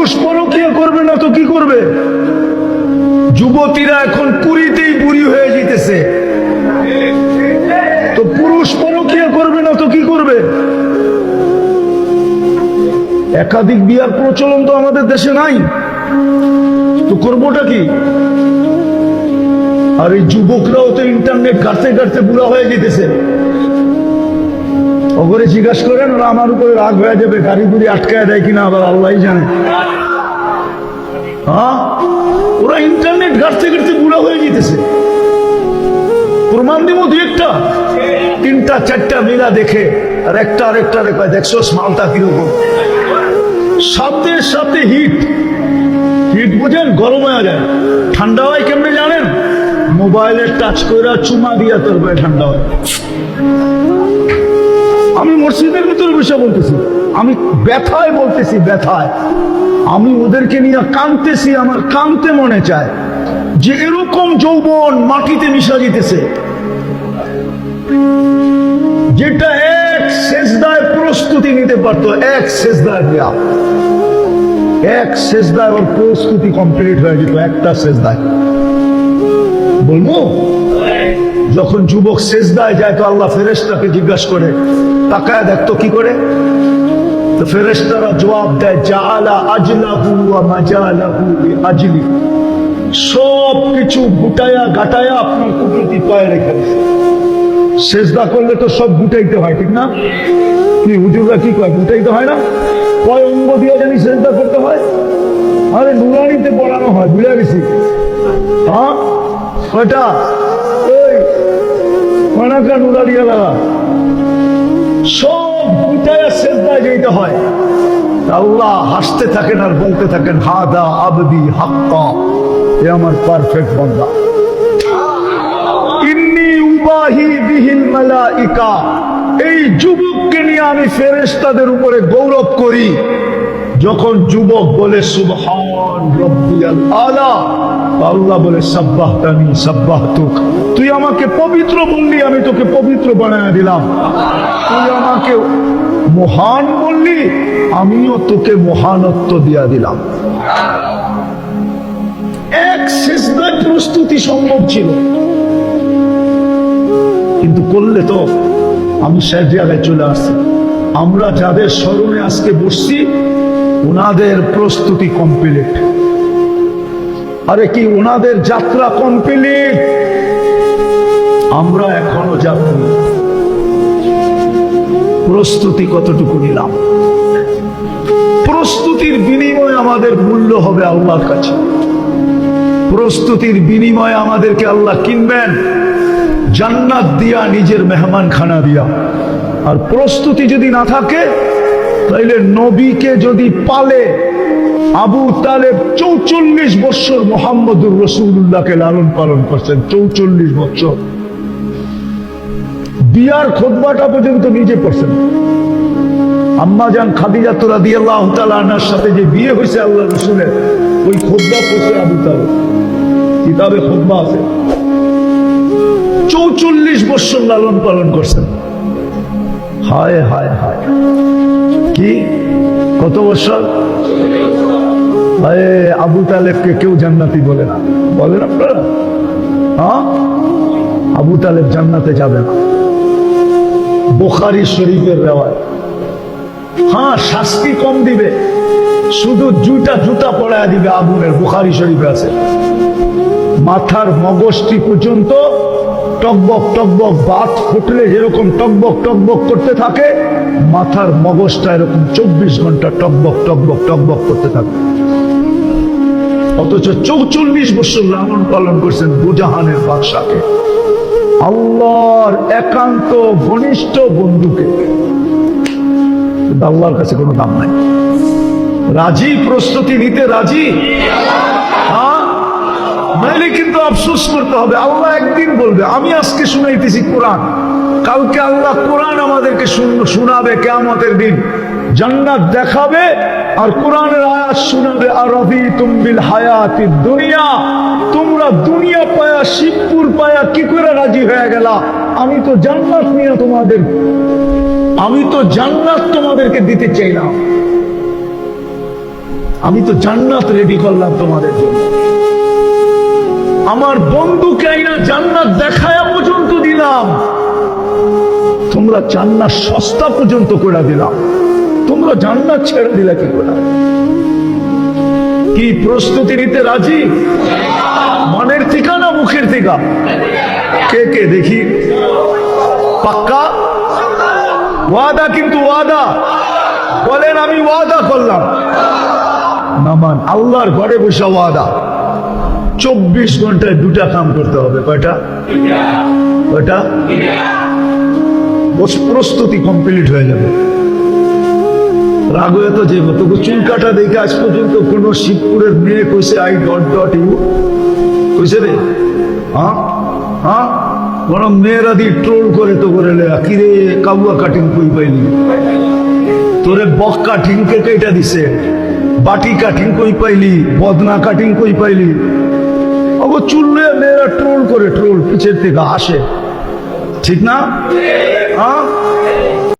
পুরুষ পরকীয়া করবে না তো কি করবে? যুবতীরা এখন কুড়িতেই বুড়ি হয়ে যেতেছে, তো পুরুষ পরকীয়া করবে না তো কি করবে? একাধিক বিয়ার প্রচলন তো আমাদের দেশে নাই, তো করবোটা কি? আর এই যুবকরাও তো ইন্টারনেট ঘাটতে ঘাটতে বুড়া হয়ে যেতেছে। ওপরে জিজ্ঞাসা করেন, ওরা আমার উপরে রাগ হয়ে যাবে, গাড়ি গুড়ি আটকায় দেয় কিনা আবার আল্লাহ জানে। হ্যাঁ, ওরা ইন্টারনেট ঘাটতে ঘাটতে বুড়া হয়ে যেতেছে। প্রমাণ দিব দুই একটা, তিনটা চারটা মিলা দেখে আর একটা রে কয়, দেখছো মালটা কিরকম। সাথে সাথে হিট বুঝেন, গরম হয়ে যায়। ঠান্ডা হয় কেমনে জানেন? মোবাইলের টাচ করে চুমা দিয়া তোর ঠান্ডা হয়। আমি মসজিদের ভিতরে বসে বলতেছি, আমি ব্যথায় বলতেছি, ব্যথায় আমি ওদেরকে নিয়ে কাঁদতেছি। আমার কাঁদতে মনে চায় যে এরকম যৌবন মাটিতে মিশা যেতেছে, যেটা এক সেজদায় প্রস্তুতি নিতে পারতো। এক সেজদায় দেয়া, এক সেজদায় ওর প্রস্তুতি কমপ্লিট হয়ে যেত, একটা সেজদায়। বলবো যখন যুবক সেজদায় যায় তো আল্লাহ ফেরেশতাকে জিজ্ঞাসা করে, তাকায় দেখতো কি করে। তো ফেরেশতারা জবাব দেয়, জাআলা আজলাহু ওয়া মাজালাহু বিআজলি। সব কিছু গুটায়া গাটায়া আপনার কুদরতি পায়ে রেখে দিয়েছে। সেজদা করলে তো সব গুটাইতে হয়, ঠিক না? কি হুজুররা কি কয়, গুটাইতে হয় না? কয় অঙ্গ দিয়ে জানি সেজদা করতে হয়? আরে নুরানিতে পড়ানো হয়, ভুলে গেছি। হ্যাঁ, কয়টা? ওই কয়নাকা নুরানিয়া লাগা সব গুটায়া সেজদায় যেতে হয়। আল্লাহ হাসতে থাকেন আর বলতে থাকেন, হাদা আবদি হাক্কা, এ আমার পারফেক্ট বান্দা। ইন্নী উবাহি বিহিল মালাইকা, এই যুবককে নিয়ে আমি ফেরেশতাদের উপরে গৌরব করি। যখন যুবক বলে সুবহান রাব্বিয়াল আলা, আল্লাহ বলে সাব্বাহতানি সাব্বাহতুক। তুই আমাকে পবিত্র বললি, আমি তোকে পবিত্র বানায় দিলাম। তুই আমাকে মহান বললি, আমিও তোকে মহানত্ব দিয়া দিলাম। এক সিজদার প্রস্তুতি সম্ভব ছিল, কিন্তু করলে তো আমি সে জায়গায় চলে আসছি। আমরা যাদের স্মরণে আজকে বসছি, ওনাদের প্রস্তুতি কমপ্লিট। আরে কি ওনাদের যাত্রা কমপ্লিট, আমরা এখনো যাত্রী। প্রস্তুতি কতটুকু নিলাম? প্রস্তুতির বিনিময়ে আমাদের মূল্য হবে আল্লাহর কাছে। প্রস্তুতির বিনিময়ে আমাদেরকে আল্লাহ কিনবেন জান্নাত দিয়া, নিজের মেহমান খানা দিয়া। আর প্রস্তুতি যদি না থাকে, তাইলে নবীকে যদি পালে, আবু তালেব 44 বছর মুহাম্মদুর রাসূলুল্লাহকে লালন পালন করছেন। 44 বছর। বিয়ার খুতবাটা পর্যন্ত নিজে পড়ছেন। আম্মা জান খাদিজা রাদিয়াল্লাহু তাআলা আনহার সাথে যে বিয়ে হয়েছে আল্লাহ রাসূলের, ওই খুতবা পড়ছে আবু তালেব, কিতাবে খুতবা আছে। 44 বছর লালন পালন করছেন। হায় হায় হায়, কি কত বছর? আবু তালেবকে কেউ জান্নাতি বলে না, বলেন আপনারা? হ্যাঁ, আবু তালেব জান্নাতে যাবে না। বুখারী শরীফের রেওয়ায়াত। হ্যাঁ, শাস্তি কম দিবে, শুধু জুতা পড়ায় দিবে আগুনের। বুখারী শরীফে আছে, মাথার মগজটি পর্যন্ত টকবক টকবক, বাত ফুটলে যেরকম টকবক টকবক করতে থাকে, মাথার মগজটা এরকম 24 ঘন্টা টকবক টকবক টকবক করতে থাকে। অথচ 44 বছর লালন পালন করছেন দুজাহানের বাদশাকে, আল্লাহর একান্ত ঘনিষ্ঠ বন্ধুকে। আল্লাহর কাছে কোনো দাম নাই। রাজি? প্রস্তুতি নিতে রাজি? হ্যাঁ, নাইলে কিন্তু আফসোস করতে হবে। আল্লাহ একদিন বলবে, আমি আজকে শুনাইতেছি কোরআন, কালকে আল্লাহ কোরআন আমাদেরকে শোনাবে কিয়ামতের দিন। জান্নাত দেখাবে আর কোরআনের আয়াত শোনাবে, আর রাদিতুম বিল হায়াতিদ দুনিয়া, তোমরা দুনিয়া পায়া, শিবপুর পায়া কি করে রাজি হয়ে গেলা? আমি তো জান্নাত নিয়ে তোমাদেরকে দিতে চাইলাম। আমি তো জান্নাত রেডি করলাম তোমাদের জন্য, আমার বন্ধুকে আইনা জান্নাত দেখায়া পর্যন্ত দিলাম, তোমরা জান্নাত সস্তা পর্যন্ত করে দিলাম, তোমরা জান্নাত ছেড়ে দিলা কি করে? কি প্রস্তুতি নিতে রাজি? মনের থেকে না মুখের থেকে? কে কে দেখি? পাক্কা ওয়াদা, কিন্তু ওয়াদা বলেন আমি ওয়াদা করলাম। নামান আল্লাহর ঘরে বসে ওয়াদা, 24 ঘন্টায় 2টা কাম করতে হবে। কয়টা? কয়টা? প্রস্তুতি কমপ্লিট হয়ে যাবে। রাগ হয়ে তো যে তোকে চুল কাটা দেখে আজ পর্যন্ত কোন শিবপুরের মেয়ে কইছে আই ডট ডট ইউ কইছে রে? হ্যাঁ হ্যাঁ, বরং মেয়েরা দিয়ে ট্রোল করে তো করে কিরে কাবুয়া কাটিং কই পাইলি, তোরে বক কাটিং কে কেটা দিছে, বাটি কাটিং কই পাইলি, বদনা কাটিং কই পাইলি? অব চুল মেয়েরা ট্রোল করে, ট্রোল পিছের থেকে আসে, ঠিক না? হ্যাঁ